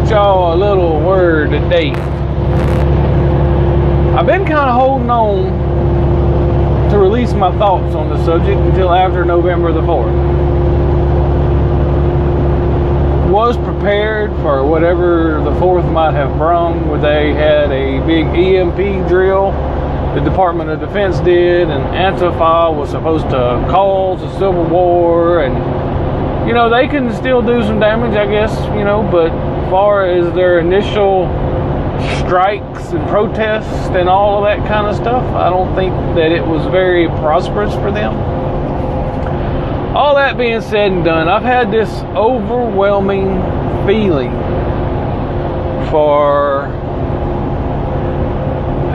shoot y'all a little word today. I've been kind of holding on to release my thoughts on the subject until after November the 4th. Was prepared for whatever the 4th might have brung, where they had a big EMP drill. The Department of Defense did, and Antifa was supposed to cause a civil war, and you know, they can still do some damage, I guess, you know, but as far as their initial strikes and protests and all of that kind of stuff, I don't think that it was very prosperous for them. All that being said and done, I've had this overwhelming feeling for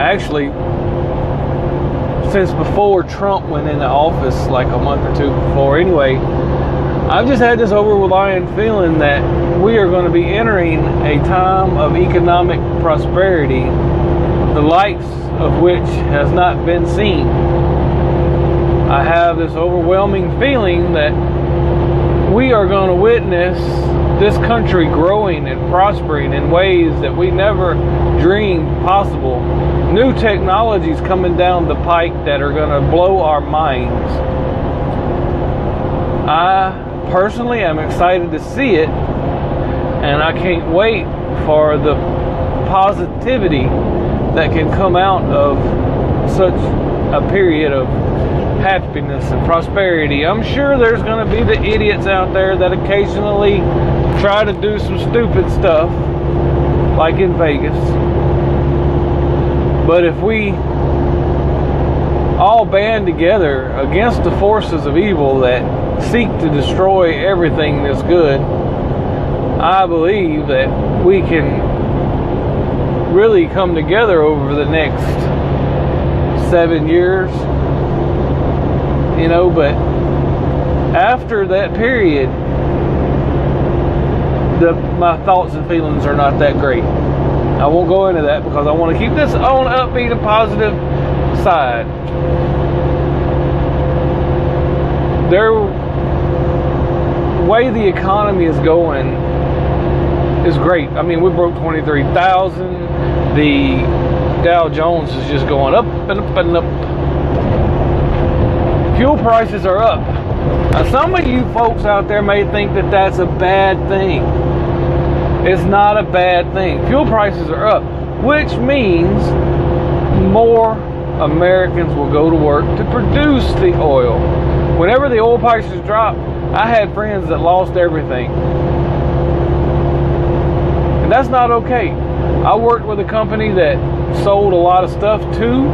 actually since before Trump went into office, like a month or two before. Anyway, I've just had this overlying feeling that we are going to be entering a time of economic prosperity, the likes of which has not been seen. I have this overwhelming feeling that we are going to witness this country growing and prospering in ways that we never dreamed possible. New technologies coming down the pike that are going to blow our minds. I personally am excited to see it, and I can't wait for the positivity that can come out of such a period of happiness and prosperity. I'm sure there's going to be the idiots out there that occasionally try to do some stupid stuff, like in Vegas. But if we all band together against the forces of evil that seek to destroy everything that's good, I believe that we can really come together over the next 7 years. You know, but after that period, my thoughts and feelings are not that great. I won't go into that because I want to keep this on upbeat and positive side. The way the economy is going is great. I mean, we broke 23,000. The Dow Jones is just going up and up and up. Fuel prices are up. Now, some of you folks out there may think that that's a bad thing. It's not a bad thing. Fuel prices are up, which means more Americans will go to work to produce the oil. Whenever the oil prices drop, I had friends that lost everything. And that's not okay. I worked with a company that sold a lot of stuff to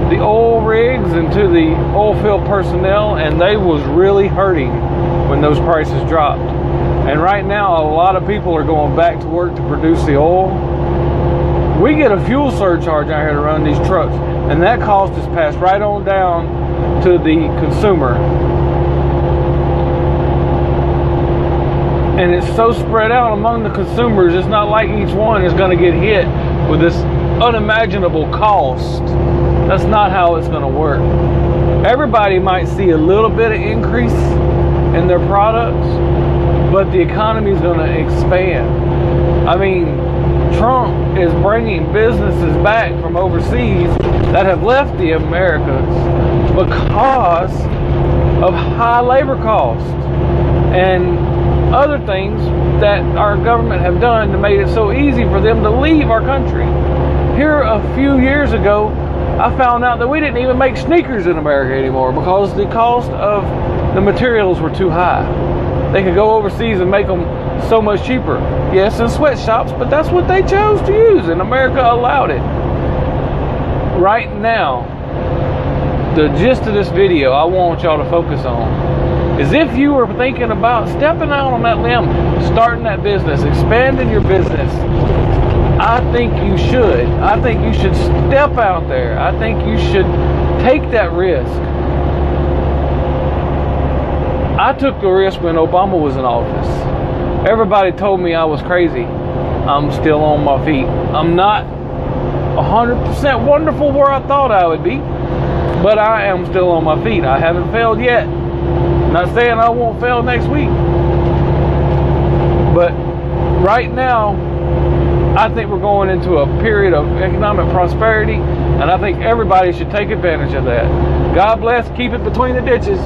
the oil rigs and to the oil field personnel, and they was really hurting when those prices dropped. And right now, a lot of people are going back to work to produce the oil. We get a fuel surcharge out here to run these trucks, and that cost is passed right on down to the consumer. And it's so spread out among the consumers, it's not like each one is going to get hit with this unimaginable cost. That's not how it's going to work. Everybody might see a little bit of increase in their products, but the economy is going to expand. I mean, Trump is bringing businesses back from overseas that have left the Americas because of high labor costs and other things that our government have done to make it so easy for them to leave our country. Here a few years ago, I found out that we didn't even make sneakers in America anymore because the cost of the materials were too high. They could go overseas and make them so much cheaper. Yes, in sweatshops, but that's what they chose to use, and America allowed it. Right now, the gist of this video I want y'all to focus on is if you were thinking about stepping out on that limb, starting that business, expanding your business, I think you should. I think you should step out there. I think you should take that risk. I took the risk when Obama was in office. Everybody told me I was crazy. I'm still on my feet. I'm not 100% wonderful where I thought I would be, but I am still on my feet. I haven't failed yet. Not saying I won't fail next week. But right now, I think we're going into a period of economic prosperity, and I think everybody should take advantage of that. God bless. Keep it between the ditches.